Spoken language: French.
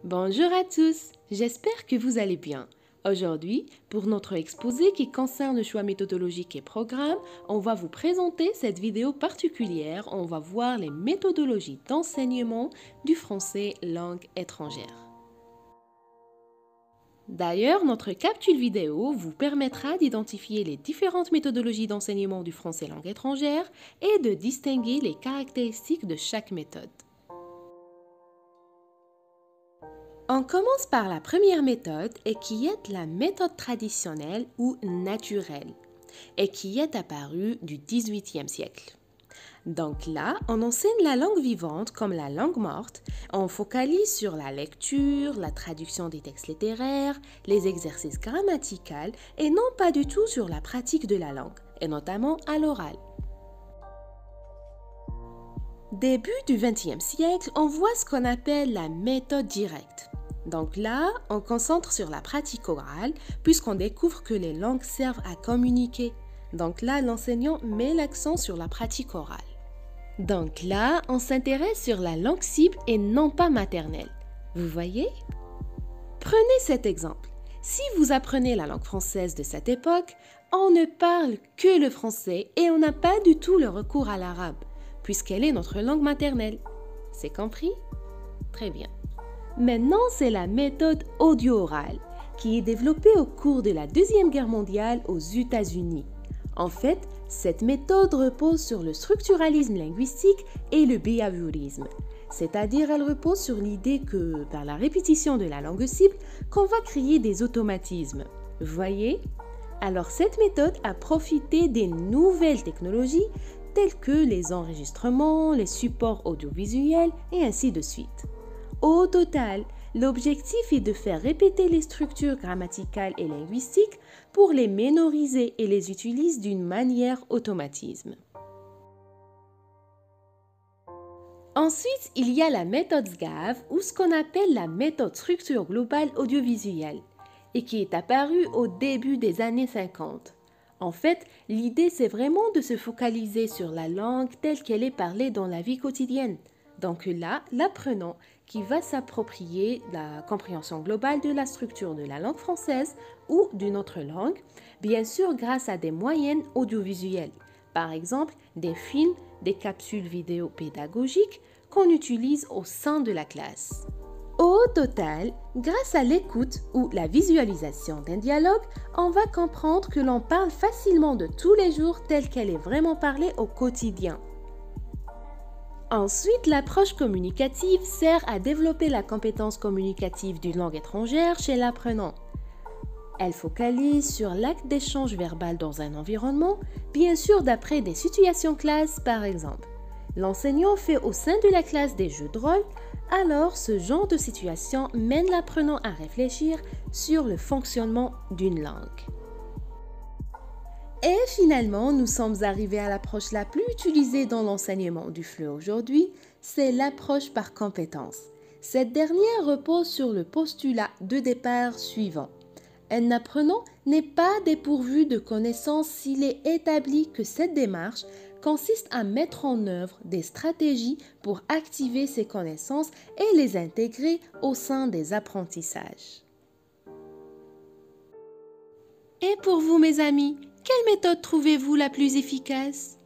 Bonjour à tous, j'espère que vous allez bien. Aujourd'hui, pour notre exposé qui concerne le choix méthodologique et programme, on va vous présenter cette vidéo particulière. On va voir les méthodologies d'enseignement du français langue étrangère. D'ailleurs, notre capsule vidéo vous permettra d'identifier les différentes méthodologies d'enseignement du français langue étrangère et de distinguer les caractéristiques de chaque méthode. On commence par la première méthode et qui est la méthode traditionnelle ou naturelle et qui est apparue du XVIIIe siècle. Donc là, on enseigne la langue vivante comme la langue morte. On focalise sur la lecture, la traduction des textes littéraires, les exercices grammaticaux et non pas du tout sur la pratique de la langue, et notamment à l'oral. Début du XXe siècle, on voit ce qu'on appelle la méthode directe. Donc là, on concentre sur la pratique orale puisqu'on découvre que les langues servent à communiquer. Donc là, l'enseignant met l'accent sur la pratique orale. Donc là, on s'intéresse sur la langue cible et non pas maternelle. Vous voyez? Prenez cet exemple. Si vous apprenez la langue française de cette époque, on ne parle que le français et on n'a pas du tout le recours à l'arabe, puisqu'elle est notre langue maternelle. C'est compris? Très bien. Maintenant, c'est la méthode audio-orale, qui est développée au cours de la Deuxième Guerre mondiale aux États-Unis. En fait, cette méthode repose sur le structuralisme linguistique et le behaviorisme. C'est-à-dire, elle repose sur l'idée que, par la répétition de la langue cible, qu'on va créer des automatismes. Voyez? Alors, cette méthode a profité des nouvelles technologies telles que les enregistrements, les supports audiovisuels et ainsi de suite. Au total, l'objectif est de faire répéter les structures grammaticales et linguistiques pour les mémoriser et les utiliser d'une manière automatisme. Ensuite, il y a la méthode SGAV ou ce qu'on appelle la méthode structure globale audiovisuelle et qui est apparue au début des années 50. En fait, l'idée c'est vraiment de se focaliser sur la langue telle qu'elle est parlée dans la vie quotidienne. Donc là, l'apprenant qui va s'approprier la compréhension globale de la structure de la langue française ou d'une autre langue, bien sûr grâce à des moyens audiovisuels, par exemple des films, des capsules vidéo pédagogiques qu'on utilise au sein de la classe. Au total, grâce à l'écoute ou la visualisation d'un dialogue, on va comprendre que l'on parle facilement de tous les jours telle qu'elle est vraiment parlée au quotidien. Ensuite, l'approche communicative sert à développer la compétence communicative d'une langue étrangère chez l'apprenant. Elle focalise sur l'acte d'échange verbal dans un environnement, bien sûr d'après des situations classe par exemple. L'enseignant fait au sein de la classe des jeux de rôle, alors ce genre de situation mène l'apprenant à réfléchir sur le fonctionnement d'une langue. Et finalement, nous sommes arrivés à l'approche la plus utilisée dans l'enseignement du FLE aujourd'hui, c'est l'approche par compétence. Cette dernière repose sur le postulat de départ suivant. Un apprenant n'est pas dépourvu de connaissances s'il est établi que cette démarche consiste à mettre en œuvre des stratégies pour activer ses connaissances et les intégrer au sein des apprentissages. Et pour vous, mes amis, quelle méthode trouvez-vous la plus efficace?